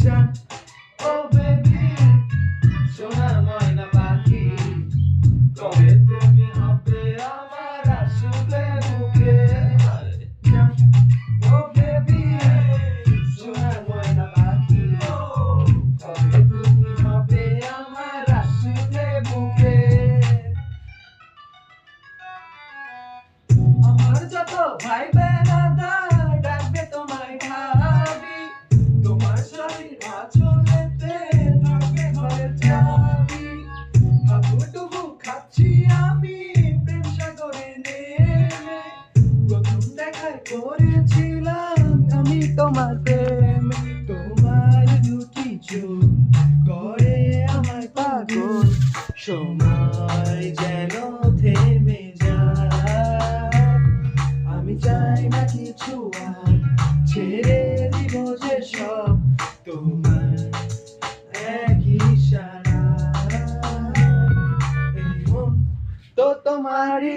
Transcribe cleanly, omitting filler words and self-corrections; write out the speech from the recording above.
জান ও বেবি সোনার ময়না পাখি কবে তুমি হবে আমার আসবে বুকে জান ও বেবি সোনার ময়না পাখি কবে তুমি হবে আমার আসবে বুকে আমার যত ভাই বেড়াদার ডাকবে তোমায় ভাবি তোমার শরীর আঁচলেতে থাকবে ঘরের চাবি হাবুডুবু খাচ্ছি আমি প্রেম সাগরে নেমে প্রথম দেখায় করেছিলাম আমি তোমার প্রেমে তোমার দুটি চোখ করে আমায় পাগল সময় যেন থেমে যায় আমি চাই না কিছু আর ছেড়ে দিব যে সব তোমার এক ইশারা এই মন তো তোমারই